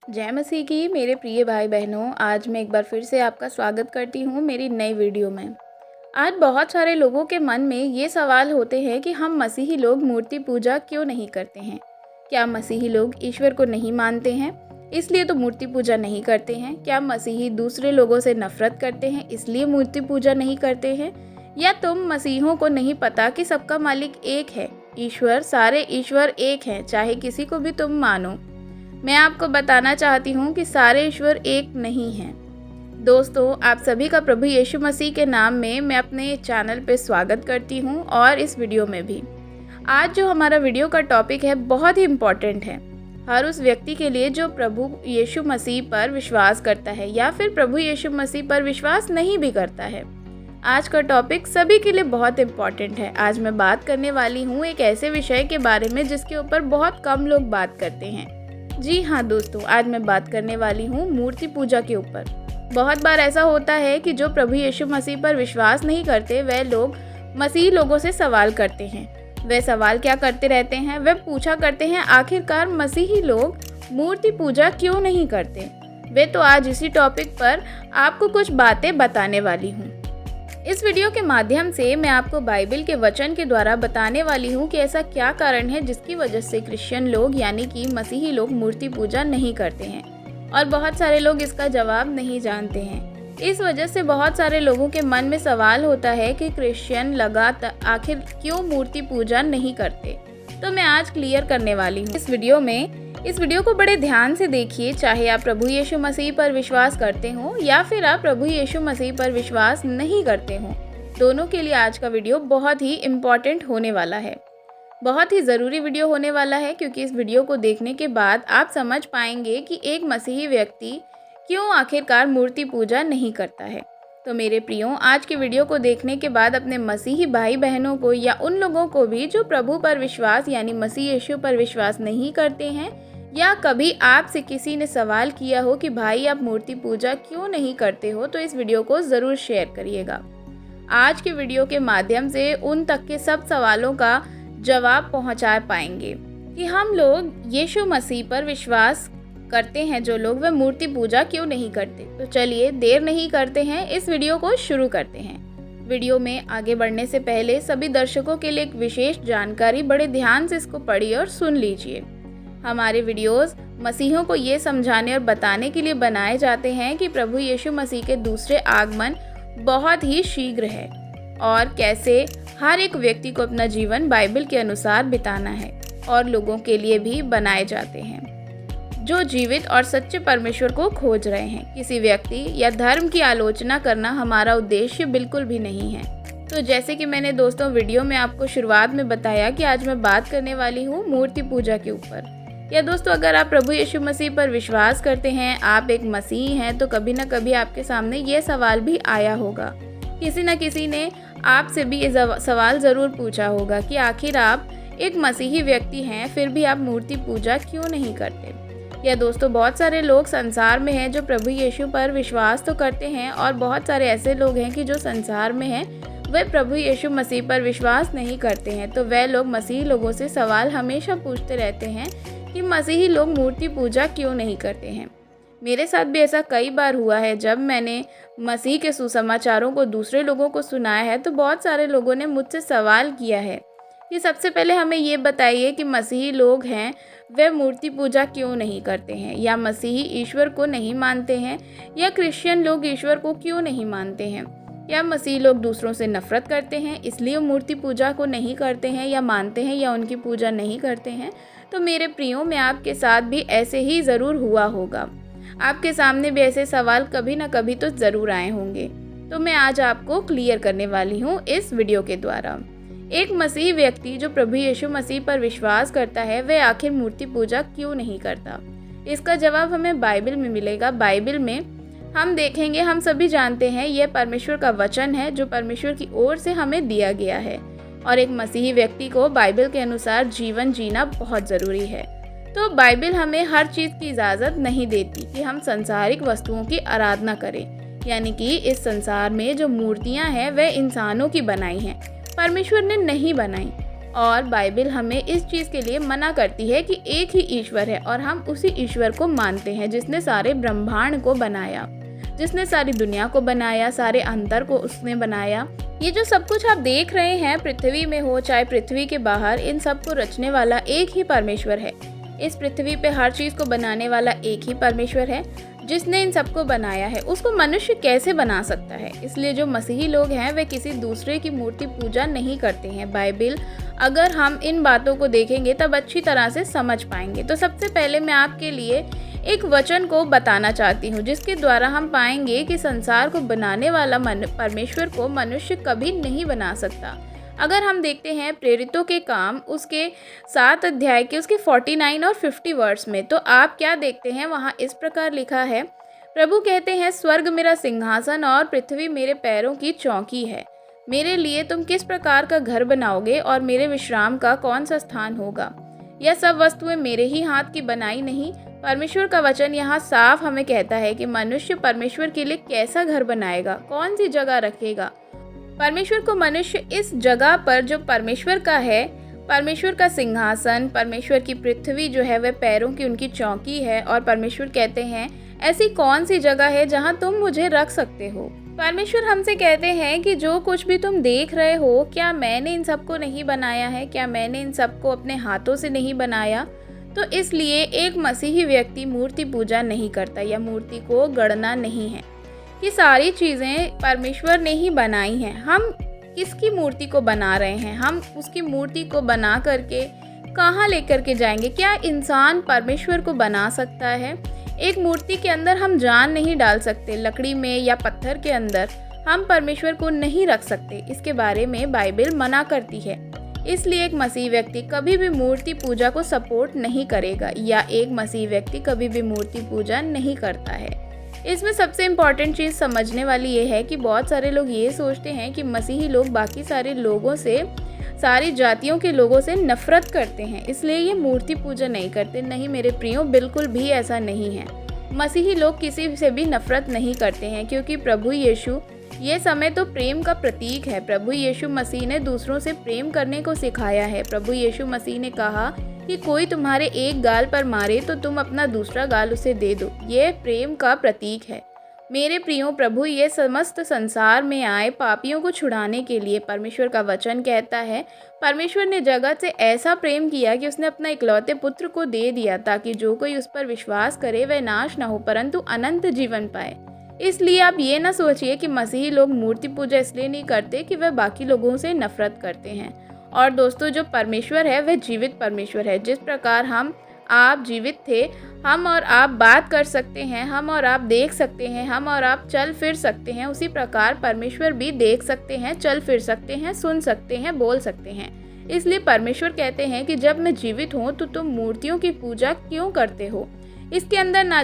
जय मसीह की मेरे प्रिय भाई बहनों, आज मैं एक बार फिर से आपका स्वागत करती हूँ मेरी नई वीडियो में। आज बहुत सारे लोगों के मन में ये सवाल होते हैं कि हम मसीही लोग मूर्ति पूजा क्यों नहीं करते हैं। क्या मसीही लोग ईश्वर को नहीं मानते हैं इसलिए तो मूर्ति पूजा नहीं करते हैं? क्या मसीही दूसरे लोगों से नफरत करते हैं इसलिए मूर्ति पूजा नहीं करते हैं? या तुम मसीहों को नहीं पता कि सबका मालिक एक है, ईश्वर, सारे ईश्वर एक हैं, चाहे किसी को भी तुम मानो। मैं आपको बताना चाहती हूँ कि सारे ईश्वर एक नहीं हैं। दोस्तों, आप सभी का प्रभु यीशु मसीह के नाम में मैं अपने चैनल पे स्वागत करती हूँ और इस वीडियो में भी। आज जो हमारा वीडियो का टॉपिक है बहुत ही इम्पॉर्टेंट है हर उस व्यक्ति के लिए जो प्रभु यीशु मसीह पर विश्वास करता है या फिर प्रभु यीशु मसीह पर विश्वास नहीं भी करता है। आज का टॉपिक सभी के लिए बहुत इम्पॉर्टेंट है। आज मैं बात करने वाली हूँ एक ऐसे विषय के बारे में जिसके ऊपर बहुत कम लोग बात करते हैं। जी हाँ दोस्तों, आज मैं बात करने वाली हूँ मूर्ति पूजा के ऊपर। बहुत बार ऐसा होता है कि जो प्रभु यीशु मसीह पर विश्वास नहीं करते वह लोग मसीही लोगों से सवाल करते हैं। वे सवाल क्या करते रहते हैं? वे पूछा करते हैं आखिरकार मसीही लोग मूर्ति पूजा क्यों नहीं करते। वे तो आज इसी टॉपिक पर आपको कुछ बातें बताने वाली हूँ। इस वीडियो के माध्यम से मैं आपको बाइबल के वचन के द्वारा बताने वाली हूँ कि ऐसा क्या कारण है जिसकी वजह से क्रिश्चियन लोग यानी कि मसीही लोग मूर्ति पूजा नहीं करते हैं और बहुत सारे लोग इसका जवाब नहीं जानते हैं। इस वजह से बहुत सारे लोगों के मन में सवाल होता है कि क्रिश्चियन लगातार आखिर क्यों मूर्ति पूजा नहीं करते। तो मैं आज क्लियर करने वाली हूँ इस वीडियो को बड़े ध्यान से देखिए। चाहे आप प्रभु यीशु मसीह पर विश्वास करते हो या फिर आप प्रभु यीशु मसीह पर विश्वास नहीं करते हो, दोनों के लिए आज का वीडियो बहुत ही इम्पॉर्टेंट होने वाला है। बहुत ही ज़रूरी वीडियो होने वाला है क्योंकि इस वीडियो को देखने के बाद आप समझ पाएंगे कि एक मसीही व्यक्ति क्यों आखिरकार मूर्ति पूजा नहीं करता है। तो मेरे प्रियो, आज के वीडियो को देखने के बाद अपने मसीही भाई बहनों को या उन लोगों को भी जो प्रभु पर विश्वास यानी मसीह यीशु पर विश्वास नहीं करते हैं या कभी आपसे किसी ने सवाल किया हो कि भाई आप मूर्ति पूजा क्यों नहीं करते हो, तो इस वीडियो को ज़रूर शेयर करिएगा। आज के वीडियो के माध्यम से उन तक के सब सवालों का जवाब पहुंचा पाएंगे कि हम लोग यीशु मसीह पर विश्वास करते हैं जो लोग, वह मूर्ति पूजा क्यों नहीं करते। तो चलिए देर नहीं करते हैं, इस वीडियो को शुरू करते हैं। वीडियो में आगे बढ़ने से पहले सभी दर्शकों के लिए एक विशेष जानकारी, बड़े ध्यान से इसको पढ़िए और सुन लीजिए। हमारे वीडियोस मसीहों को ये समझाने और बताने के लिए बनाए जाते हैं कि प्रभु यीशु मसीह के दूसरे आगमन बहुत ही शीघ्र है और कैसे हर एक व्यक्ति को अपना जीवन बाइबल के अनुसार बिताना है, और लोगों के लिए भी बनाए जाते हैं जो जीवित और सच्चे परमेश्वर को खोज रहे हैं। किसी व्यक्ति या धर्म की आलोचना करना हमारा उद्देश्य बिल्कुल भी नहीं है। तो जैसे कि मैंने दोस्तों वीडियो में आपको शुरुआत में बताया कि आज मैं बात करने वाली हूँ मूर्ति पूजा के ऊपर। या दोस्तों, अगर आप प्रभु यीशु मसीह पर विश्वास करते हैं, आप एक मसीही हैं, तो कभी ना कभी आपके सामने ये सवाल भी आया होगा। किसी न किसी ने आपसे भी ये सवाल ज़रूर पूछा होगा कि आखिर आप एक मसीही व्यक्ति हैं फिर भी आप मूर्ति पूजा क्यों नहीं करते। या दोस्तों, बहुत सारे लोग संसार में हैं जो प्रभु यीशु पर विश्वास तो करते हैं और बहुत सारे ऐसे लोग हैं कि जो संसार में हैं वे प्रभु यीशु मसीह पर विश्वास नहीं करते हैं। तो वह लोग मसीही लोगों से सवाल हमेशा पूछते रहते हैं कि मसीही लोग मूर्ति पूजा क्यों नहीं करते हैं। मेरे साथ भी ऐसा कई बार हुआ है। जब मैंने मसीह के सुसमाचारों को दूसरे लोगों को सुनाया है तो बहुत सारे लोगों ने मुझसे सवाल किया है कि सबसे पहले हमें ये बताइए कि मसीही लोग हैं वे मूर्ति पूजा क्यों नहीं करते हैं, या मसीही ईश्वर को नहीं मानते हैं, या क्रिश्चियन लोग ईश्वर को क्यों नहीं मानते हैं, या मसीही लोग दूसरों से नफरत करते हैं इसलिए मूर्ति पूजा को नहीं करते हैं या मानते हैं या उनकी पूजा नहीं करते हैं। तो मेरे प्रियो, में आपके साथ भी ऐसे ही ज़रूर हुआ होगा। आपके सामने भी ऐसे सवाल कभी ना कभी तो ज़रूर आए होंगे। तो मैं आज आपको क्लियर करने वाली हूँ इस वीडियो के द्वारा। एक मसीही व्यक्ति जो प्रभु यीशु मसीह पर विश्वास करता है वह आखिर मूर्ति पूजा क्यों नहीं करता। इसका जवाब हमें बाइबल में मिलेगा। बाइबल में हम देखेंगे, हम सभी जानते हैं यह परमेश्वर का वचन है जो परमेश्वर की ओर से हमें दिया गया है, और एक मसीही व्यक्ति को बाइबल के अनुसार जीवन जीना बहुत ज़रूरी है। तो बाइबल हमें हर चीज़ की इजाज़त नहीं देती कि हम सांसारिक वस्तुओं की आराधना करें, यानी कि इस संसार में जो मूर्तियां हैं वह इंसानों की बनाई हैं, परमेश्वर ने नहीं बनाई। और बाइबल हमें इस चीज़ के लिए मना करती है कि एक ही ईश्वर है और हम उसी ईश्वर को मानते हैं जिसने सारे ब्रह्मांड को बनाया, जिसने सारी दुनिया को बनाया, सारे अंतर को उसने बनाया। ये जो सब कुछ आप देख रहे हैं, पृथ्वी में हो चाहे पृथ्वी के बाहर, इन सब को रचने वाला एक ही परमेश्वर है। इस पृथ्वी पे हर चीज़ को बनाने वाला एक ही परमेश्वर है जिसने इन सबको बनाया है। उसको मनुष्य कैसे बना सकता है? इसलिए जो मसीही लोग हैं वे किसी दूसरे की मूर्ति पूजा नहीं करते हैं। बाइबल अगर हम इन बातों को देखेंगे तब अच्छी तरह से समझ पाएंगे। तो सबसे पहले मैं आपके लिए एक वचन को बताना चाहती हूँ जिसके द्वारा हम पाएंगे कि संसार को बनाने वाला परमेश्वर को मनुष्य कभी नहीं बना सकता। अगर हम देखते हैं प्रेरितों के काम उसके 7 अध्याय के उसके 49 और 50 वर्ड्स में, तो आप क्या देखते हैं वहाँ इस प्रकार लिखा है। प्रभु कहते हैं, स्वर्ग मेरा सिंहासन और पृथ्वी मेरे पैरों की चौकी है। मेरे लिए तुम किस प्रकार का घर बनाओगे और मेरे विश्राम का कौन सा स्थान होगा? यह सब वस्तुएं मेरे ही हाथ की बनाई नहीं। परमेश्वर का वचन यहाँ साफ हमें कहता है कि मनुष्य परमेश्वर के लिए कैसा घर बनाएगा, कौन सी जगह रखेगा। परमेश्वर को मनुष्य इस जगह पर जो परमेश्वर का है, परमेश्वर का सिंहासन, परमेश्वर की पृथ्वी जो है वह पैरों की उनकी चौकी है, और परमेश्वर कहते हैं ऐसी कौन सी जगह है जहां तुम मुझे रख सकते हो। परमेश्वर हमसे कहते हैं कि जो कुछ भी तुम देख रहे हो, क्या मैंने इन सबको नहीं बनाया है? क्या मैंने इन सबको अपने हाथों से नहीं बनाया? तो इसलिए एक मसीही व्यक्ति मूर्ति पूजा नहीं करता या मूर्ति को गढ़ना नहीं है कि सारी चीज़ें परमेश्वर ने ही बनाई हैं। हम किसकी मूर्ति को बना रहे हैं? हम उसकी मूर्ति को बना करके कहाँ लेकर के जाएंगे? क्या इंसान परमेश्वर को बना सकता है? एक मूर्ति के अंदर हम जान नहीं डाल सकते, लकड़ी में या पत्थर के अंदर हम परमेश्वर को नहीं रख सकते। इसके बारे में बाइबल मना करती है। इसलिए एक मसीही व्यक्ति कभी भी मूर्ति पूजा को सपोर्ट नहीं करेगा या एक मसीही व्यक्ति कभी भी मूर्ति पूजा नहीं करता है। इसमें सबसे इम्पॉर्टेंट चीज़ समझने वाली ये है कि बहुत सारे लोग ये सोचते हैं कि मसीही लोग बाकी सारे लोगों से, सारी जातियों के लोगों से नफ़रत करते हैं, इसलिए ये मूर्ति पूजा नहीं करते। नहीं मेरे प्रियो, बिल्कुल भी ऐसा नहीं है। मसीही लोग किसी से भी नफ़रत नहीं करते हैं क्योंकि प्रभु यीशु, ये समय तो प्रेम का प्रतीक है। प्रभु यीशु मसीह ने दूसरों से प्रेम करने को सिखाया है। प्रभु यीशु मसीह ने कहा कि कोई तुम्हारे एक गाल पर मारे तो तुम अपना दूसरा गाल उसे दे दो। ये प्रेम का प्रतीक है। मेरे प्रियो, प्रभु ये समस्त संसार में आए पापियों को छुड़ाने के लिए। परमेश्वर का वचन कहता है, परमेश्वर ने जगत से ऐसा प्रेम किया कि उसने अपना इकलौते पुत्र को दे दिया ताकि जो कोई उस पर विश्वास करे वह नाश न हो परंतु अनंत जीवन पाए। इसलिए आप ये ना सोचिए कि मसीही लोग मूर्ति पूजा इसलिए नहीं करते कि वह बाकी लोगों से नफरत करते हैं। और दोस्तों, जो परमेश्वर है वह जीवित परमेश्वर है। जिस प्रकार हम आप जीवित थे, हम और आप बात कर सकते हैं, हम और आप देख सकते हैं, हम और आप चल फिर सकते हैं, उसी प्रकार परमेश्वर भी देख सकते हैं, चल फिर सकते हैं, सुन सकते हैं, बोल सकते हैं। इसलिए परमेश्वर कहते हैं कि जब मैं जीवित हूँ तो तुम मूर्तियों की पूजा क्यों करते हो? इसके अंदर न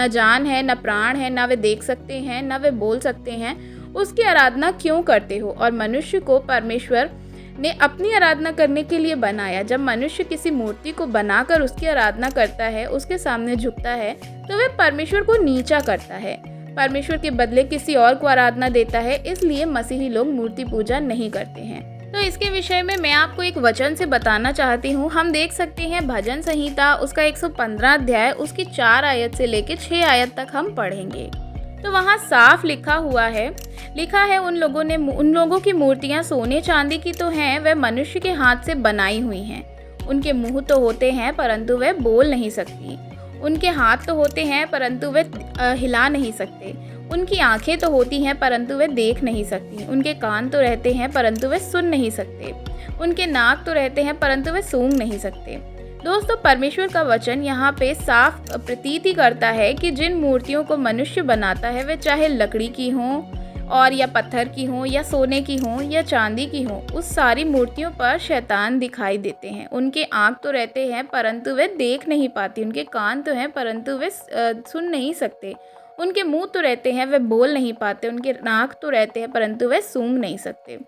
जान है, न प्राण है, न वे देख सकते हैं, न वे बोल सकते हैं, उसकी आराधना क्यों करते हो? और मनुष्य को परमेश्वर ने अपनी आराधना करने के लिए बनाया। जब मनुष्य किसी मूर्ति को बनाकर उसकी आराधना करता है, उसके सामने झुकता है, तो वह परमेश्वर को नीचा करता है, परमेश्वर के बदले किसी और को आराधना देता है। इसलिए मसीही लोग मूर्ति पूजा नहीं करते हैं। तो इसके विषय में मैं आपको एक वचन से बताना चाहती हूँ। हम देख सकते हैं भजन संहिता उसका 115 अध्याय उसकी 4 आयत से लेकर 6 आयत तक हम पढ़ेंगे। तो वहाँ साफ लिखा है उन लोगों की मूर्तियाँ सोने चांदी की तो हैं, वह मनुष्य के हाथ से बनाई हुई हैं। उनके मुंह तो होते हैं परंतु वह बोल नहीं सकती, उनके हाथ तो होते हैं परंतु वह हिला नहीं सकते, उनकी आंखें तो होती हैं परंतु वे देख नहीं सकती, उनके कान तो रहते हैं परंतु वे सुन नहीं सकते, उनके नाक तो रहते हैं परंतु वे सूंघ नहीं सकते। दोस्तों, परमेश्वर का वचन यहाँ पे साफ प्रतीति करता है कि जिन मूर्तियों को मनुष्य बनाता है वे चाहे लकड़ी की हों और या पत्थर की हों या सोने की हों या चांदी की हों, उस सारी मूर्तियों पर शैतान दिखाई देते हैं। उनके आँख तो रहते हैं परंतु वे देख नहीं पाती, उनके कान तो हैं परंतु वे सुन नहीं सकते, उनके मुंह तो रहते हैं वे बोल नहीं पाते, उनके नाक तो रहते हैं परंतु वे सूंघ नहीं सकते।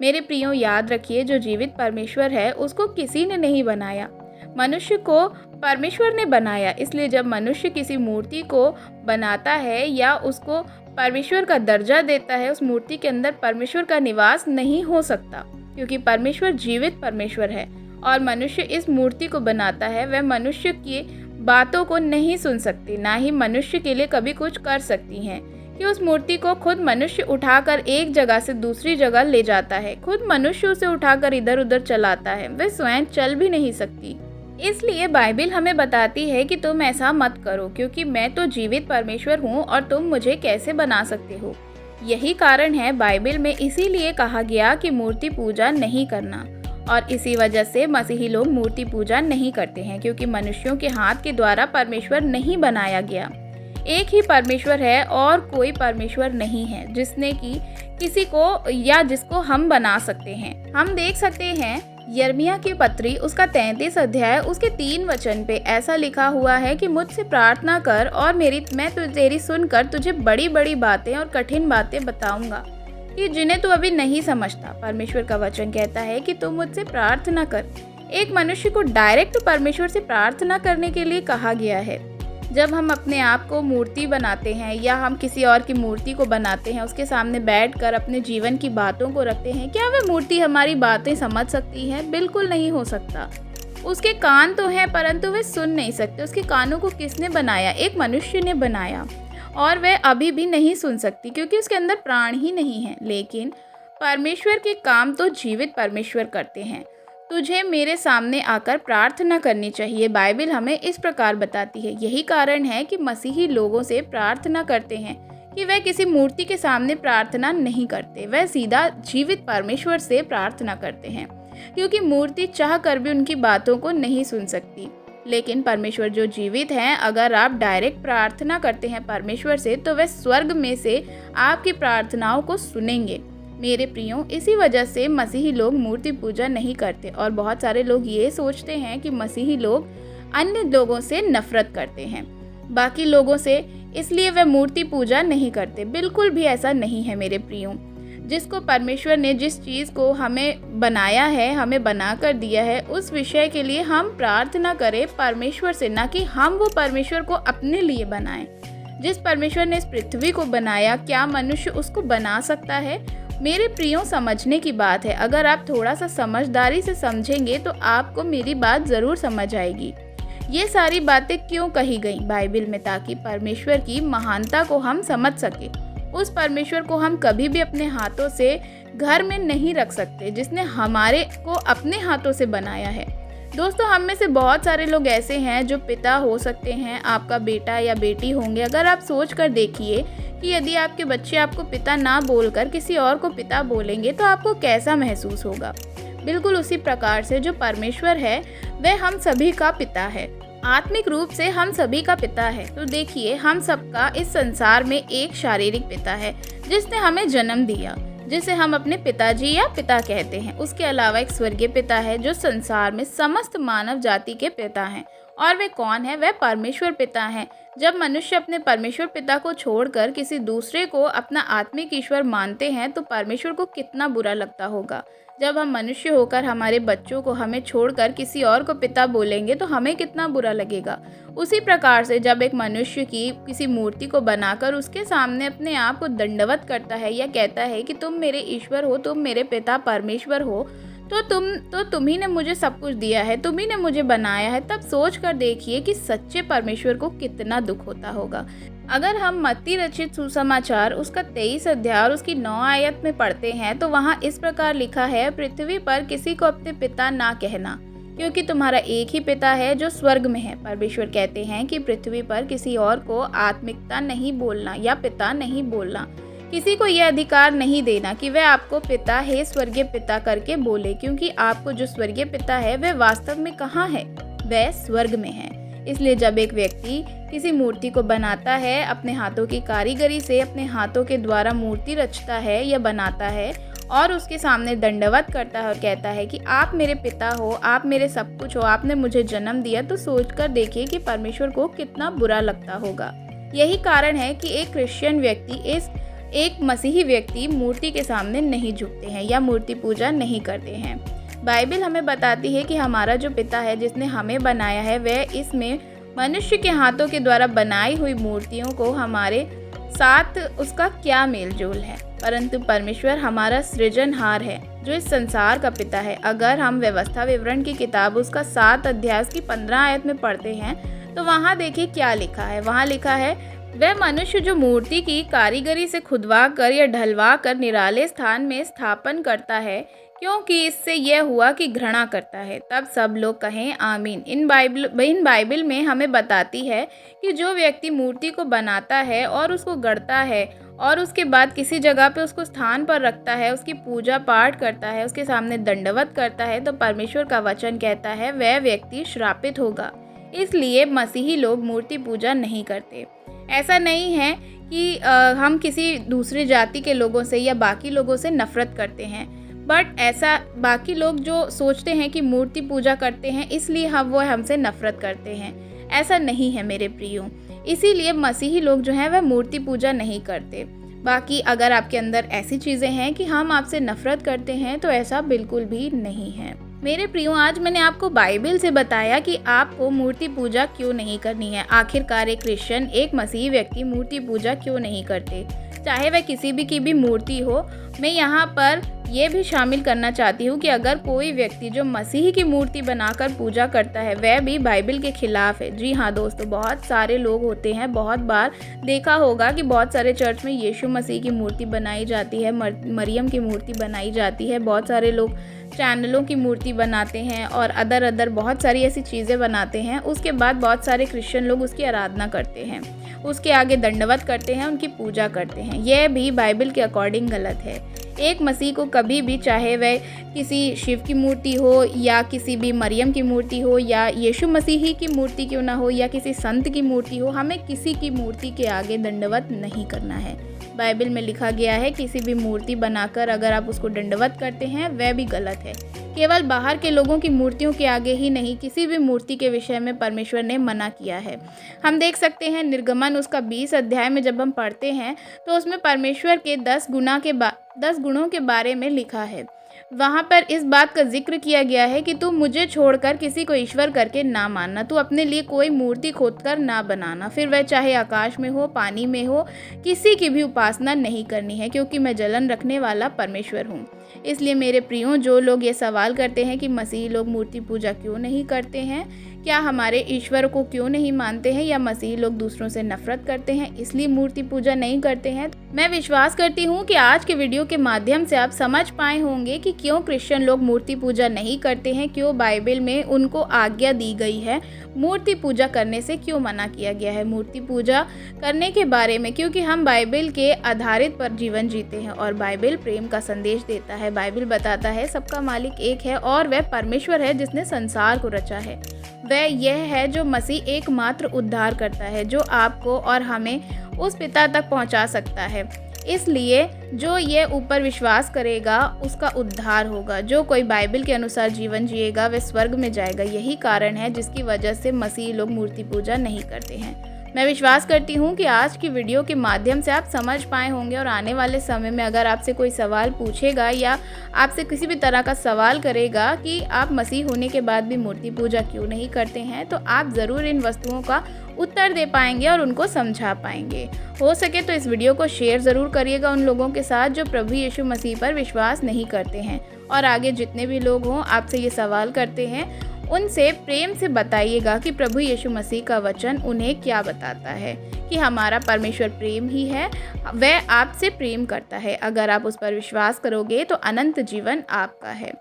मेरे प्रियो, याद रखिए, जो जीवित परमेश्वर है उसको किसी ने नहीं बनाया, मनुष्य को परमेश्वर ने बनाया। इसलिए जब मनुष्य किसी मूर्ति को बनाता है या उसको परमेश्वर का दर्जा देता है, उस मूर्ति के अंदर परमेश्वर का निवास नहीं हो सकता। क्योंकि परमेश्वर जीवित परमेश्वर है और मनुष्य इस मूर्ति को बनाता है। वह मनुष्य की बातों को नहीं सुन सकती, ना ही मनुष्य के लिए कभी कुछ कर सकती हैं कि उस मूर्ति को खुद मनुष्य उठाकर एक जगह से दूसरी जगह ले जाता है। खुद मनुष्य उसे उठाकर इधर उधर चलाता है, वह स्वयं चल भी नहीं सकती। इसलिए बाइबिल हमें बताती है कि तुम ऐसा मत करो, क्योंकि मैं तो जीवित परमेश्वर हूँ और तुम मुझे कैसे बना सकते हो। यही कारण है बाइबिल में इसीलिए कहा गया कि मूर्ति पूजा नहीं करना, और इसी वजह से मसीही लोग मूर्ति पूजा नहीं करते हैं, क्योंकि मनुष्यों के हाथ के द्वारा परमेश्वर नहीं बनाया गया। एक ही परमेश्वर है और कोई परमेश्वर नहीं है जिसने कि किसी को या जिसको हम बना सकते हैं। हम देख सकते हैं यिर्मयाह की पत्री उसका 33 अध्याय उसके 3 वचन पे ऐसा लिखा हुआ है कि मुझसे प्रार्थना कर और मैं तेरी सुनकर तुझे बड़ी बड़ी बातें और कठिन बातें बताऊंगा कि जिन्हें तू अभी नहीं समझता। परमेश्वर का वचन कहता है कि तू मुझसे प्रार्थना कर। एक मनुष्य को डायरेक्ट परमेश्वर से प्रार्थना करने के लिए कहा गया है। जब हम अपने आप को मूर्ति बनाते हैं या हम किसी और की मूर्ति को बनाते हैं, उसके सामने बैठकर अपने जीवन की बातों को रखते हैं, क्या वह मूर्ति हमारी बातें समझ सकती है? बिल्कुल नहीं हो सकता। उसके कान तो हैं परंतु वे सुन नहीं सकते। उसके कानों को किसने बनाया? एक मनुष्य ने बनाया, और वह अभी भी नहीं सुन सकती क्योंकि उसके अंदर प्राण ही नहीं है। लेकिन परमेश्वर के काम तो जीवित परमेश्वर करते हैं। तुझे मेरे सामने आकर प्रार्थना करनी चाहिए, बाइबिल हमें इस प्रकार बताती है। यही कारण है कि मसीही लोगों से प्रार्थना करते हैं कि वह किसी मूर्ति के सामने प्रार्थना नहीं करते, वह सीधा जीवित परमेश्वर से प्रार्थना करते हैं, क्योंकि मूर्ति चाह कर भी उनकी बातों को नहीं सुन सकती। लेकिन परमेश्वर जो जीवित हैं, अगर आप डायरेक्ट प्रार्थना करते हैं परमेश्वर से, तो वह स्वर्ग में से आपकी प्रार्थनाओं को सुनेंगे। मेरे प्रियो, इसी वजह से मसीही लोग मूर्ति पूजा नहीं करते, और बहुत सारे लोग ये सोचते हैं कि मसीही लोग अन्य लोगों से नफरत करते हैं, बाकी लोगों से, इसलिए वे मूर्ति पूजा नहीं करते। बिल्कुल भी ऐसा नहीं है मेरे प्रियो। जिसको परमेश्वर ने जिस चीज़ को हमें बनाया है, हमें बना कर दिया है, उस विषय के लिए हम प्रार्थना करें परमेश्वर से, ना कि हम वो परमेश्वर को अपने लिए बनाएं। जिस परमेश्वर ने इस पृथ्वी को बनाया, क्या मनुष्य उसको बना सकता है? मेरे प्रियो, समझने की बात है। अगर आप थोड़ा सा समझदारी से समझेंगे तो आपको मेरी बात ज़रूर समझ आएगी। ये सारी बातें क्यों कही गई बाइबिल में? ताकि परमेश्वर की महानता को हम समझ सके। उस परमेश्वर को हम कभी भी अपने हाथों से घर में नहीं रख सकते, जिसने हमारे को अपने हाथों से बनाया है। दोस्तों, हम में से बहुत सारे लोग ऐसे हैं जो पिता हो सकते हैं, आपका बेटा या बेटी होंगे। अगर आप सोच कर देखिए कि यदि आपके बच्चे आपको पिता ना बोलकर किसी और को पिता बोलेंगे तो आपको कैसा महसूस होगा? बिल्कुल उसी प्रकार से जो परमेश्वर है वह हम सभी का पिता है, आत्मिक रूप से हम सभी का पिता है। तो देखिए, हम सबका इस संसार में एक शारीरिक पिता है जिसने हमें जन्म दिया, जिसे हम अपने पिताजी या पिता कहते हैं। उसके अलावा एक स्वर्गीय पिता है जो संसार में समस्त मानव जाति के पिता हैं, और वे कौन है? वह परमेश्वर पिता हैं। जब मनुष्य अपने परमेश्वर पिता को छोड़कर किसी दूसरे को अपना आत्मिक ईश्वर मानते हैं तो परमेश्वर को कितना बुरा लगता होगा। जब हम मनुष्य होकर हमारे बच्चों को हमें छोड़कर किसी और को पिता बोलेंगे तो हमें कितना बुरा लगेगा। उसी प्रकार से जब एक मनुष्य की किसी मूर्ति को बनाकर उसके सामने अपने आप को दंडवत करता है या कहता है कि तुम मेरे ईश्वर हो, तुम मेरे पिता परमेश्वर हो, तो तुम ही ने मुझे सब कुछ दिया है, तुम ही ने मुझे बनाया है, तब सोच कर देखिए कि सच्चे परमेश्वर को कितना दुख होता होगा। अगर हम मत्ती रचित सुसमाचार उसका 23 अध्याय और उसकी 9 आयत में पढ़ते हैं तो वहाँ इस प्रकार लिखा है, पृथ्वी पर किसी को अपने पिता ना कहना, क्योंकि तुम्हारा एक ही पिता है जो स्वर्ग में है। परमेश्वर कहते हैं कि पृथ्वी पर किसी और को आत्मिकता नहीं बोलना या पिता नहीं बोलना। किसी को यह अधिकार नहीं देना कि वह आपको पिता है स्वर्गीय पिता करके बोले, क्योंकि आपको जो स्वर्गीय पिता है वह वास्तव में कहाँ है? वह स्वर्ग में है। इसलिए जब एक व्यक्ति किसी मूर्ति को बनाता है, अपने हाथों की कारीगरी से अपने हाथों के द्वारा मूर्ति रचता है या बनाता है और उसके सामने दंडवत करता है और कहता है कि आप मेरे पिता हो, आप मेरे सब कुछ हो, आपने मुझे जन्म दिया, तो सोचकर देखिए कि परमेश्वर को कितना बुरा लगता होगा। यही कारण है कि एक क्रिश्चियन व्यक्ति एक मसीही व्यक्ति मूर्ति के सामने नहीं झुकते हैं या मूर्ति पूजा नहीं करते हैं। बाइबिल हमें बताती है कि हमारा जो पिता है जिसने हमें बनाया है, वह इसमें मनुष्य के हाथों के द्वारा बनाई हुई मूर्तियों को हमारे साथ उसका क्या मेल जोल है। परंतु परमेश्वर हमारा सृजनहार है जो इस संसार का पिता है। अगर हम व्यवस्था विवरण की किताब उसका 7 अध्याय की 15 आयत में पढ़ते हैं तो वहाँ देखिए क्या लिखा है। वहाँ लिखा है, वह मनुष्य जो मूर्ति की कारीगरी से खुदवा कर या ढलवा कर निराले स्थान में स्थापन करता है, क्योंकि इससे यह हुआ कि घृणा करता है। तब सब लोग कहें आमीन। इन बाइबल में हमें बताती है कि जो व्यक्ति मूर्ति को बनाता है और उसको गढ़ता है और उसके बाद किसी जगह पे उसको स्थान पर रखता है, उसकी पूजा पाठ करता है, उसके सामने दंडवत करता है, तो परमेश्वर का वचन कहता है वह व्यक्ति श्रापित होगा। इसलिए मसीही लोग मूर्ति पूजा नहीं करते। ऐसा नहीं है कि हम किसी दूसरी जाति के लोगों से या बाकी लोगों से नफ़रत करते हैं, बट ऐसा बाकी लोग जो सोचते हैं कि मूर्ति पूजा करते हैं इसलिए वो हमसे नफ़रत करते हैं, ऐसा नहीं है मेरे प्रियो। इसीलिए मसीही लोग जो हैं वह मूर्ति पूजा नहीं करते। बाकी अगर आपके अंदर ऐसी चीज़ें हैं कि हम आपसे नफ़रत करते हैं तो ऐसा बिल्कुल भी नहीं है। मेरे प्रियो, आज मैंने आपको बाइबल से बताया कि आपको मूर्ति पूजा क्यों नहीं करनी है। आखिरकार एक क्रिश्चियन, एक मसीही व्यक्ति मूर्ति पूजा क्यों नहीं करते, चाहे वह किसी भी की भी मूर्ति हो। मैं यहाँ पर ये भी शामिल करना चाहती हूँ कि अगर कोई व्यक्ति जो मसीही की मूर्ति बनाकर पूजा करता है वह भी बाइबल के खिलाफ है। जी हाँ दोस्तों, बहुत सारे लोग होते हैं, बहुत बार देखा होगा कि बहुत सारे चर्च में यीशु मसीह की मूर्ति बनाई जाती है, मरियम की मूर्ति बनाई जाती है, बहुत सारे लोग चैनलों की मूर्ति बनाते हैं और अदर बहुत सारी ऐसी चीज़ें बनाते हैं। उसके बाद बहुत सारे क्रिश्चियन लोग उसकी आराधना करते हैं, उसके आगे दंडवत करते हैं, उनकी पूजा करते हैं। यह भी बाइबल के अकॉर्डिंग गलत है। एक मसीह को कभी भी, चाहे वह किसी शिव की मूर्ति हो या किसी भी मरियम की मूर्ति हो या यीशु मसीह की मूर्ति क्यों ना हो या किसी संत की मूर्ति हो, हमें किसी की मूर्ति के आगे दंडवत नहीं करना है। बाइबल में लिखा गया है किसी भी मूर्ति बनाकर अगर आप उसको दंडवत करते हैं वह भी गलत है। केवल बाहर के लोगों की मूर्तियों के आगे ही नहीं, किसी भी मूर्ति के विषय में परमेश्वर ने मना किया है। हम देख सकते हैं निर्गमन उसका 20 अध्याय में जब हम पढ़ते हैं तो उसमें परमेश्वर के 10 गुणों के बारे में लिखा है। वहाँ पर इस बात का जिक्र किया गया है कि तू मुझे छोड़कर किसी को ईश्वर करके ना मानना, तू अपने लिए कोई मूर्ति खोदकर ना बनाना, फिर वह चाहे आकाश में हो, पानी में हो, किसी की भी उपासना नहीं करनी है, क्योंकि मैं जलन रखने वाला परमेश्वर हूँ। इसलिए मेरे प्रियो, जो लोग ये सवाल करते हैं कि मसीही लोग मूर्ति पूजा क्यों नहीं करते हैं, क्या हमारे ईश्वर को क्यों नहीं मानते हैं, या मसीही लोग दूसरों से नफरत करते हैं इसलिए मूर्ति पूजा नहीं करते हैं, मैं विश्वास करती हूँ कि आज के वीडियो के माध्यम से आप समझ पाए होंगे कि क्यों क्रिश्चियन लोग मूर्ति पूजा नहीं करते हैं, क्यों बाइबल में उनको आज्ञा दी गई है, मूर्ति पूजा करने से क्यों मना किया गया है। मूर्ति पूजा करने के बारे में, क्योंकि हम बाइबल के आधारित पर जीवन जीते हैं और बाइबल प्रेम का संदेश देता है। बाइबल बताता है सबका मालिक एक है और वह परमेश्वर है जिसने संसार को रचा है। वह यह है जो मसीह एकमात्र उद्धार करता है, जो आपको और हमें उस पिता तक पहुंचा सकता है। इसलिए जो ये ऊपर विश्वास करेगा उसका उद्धार होगा। जो कोई बाइबल के अनुसार जीवन जिएगा वह स्वर्ग में जाएगा। यही कारण है जिसकी वजह से मसीह लोग मूर्ति पूजा नहीं करते हैं। मैं विश्वास करती हूँ कि आज की वीडियो के माध्यम से आप समझ पाए होंगे और आने वाले समय में अगर आपसे कोई सवाल पूछेगा या आपसे किसी भी तरह का सवाल करेगा कि आप मसीह होने के बाद भी मूर्ति पूजा क्यों नहीं करते हैं, तो आप ज़रूर इन वस्तुओं का उत्तर दे पाएंगे और उनको समझा पाएंगे। हो सके तो इस वीडियो को शेयर ज़रूर करिएगा उन लोगों के साथ जो प्रभु यीशु मसीह पर विश्वास नहीं करते हैं। और आगे जितने भी लोग हों आपसे ये सवाल करते हैं उनसे प्रेम से बताइएगा कि प्रभु यीशु मसीह का वचन उन्हें क्या बताता है, कि हमारा परमेश्वर प्रेम ही है, वह आपसे प्रेम करता है। अगर आप उस पर विश्वास करोगे तो अनंत जीवन आपका है।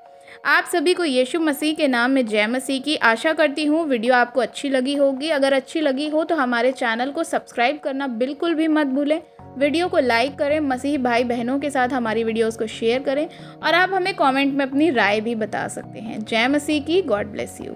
आप सभी को यीशु मसीह के नाम में जय मसीह की। आशा करती हूँ वीडियो आपको अच्छी लगी होगी। अगर अच्छी लगी हो तो हमारे चैनल को सब्सक्राइब करना बिल्कुल भी मत भूलें। वीडियो को लाइक करें, मसीही भाई बहनों के साथ हमारी वीडियोस को शेयर करें और आप हमें कमेंट में अपनी राय भी बता सकते हैं। जय मसीह की। God bless you.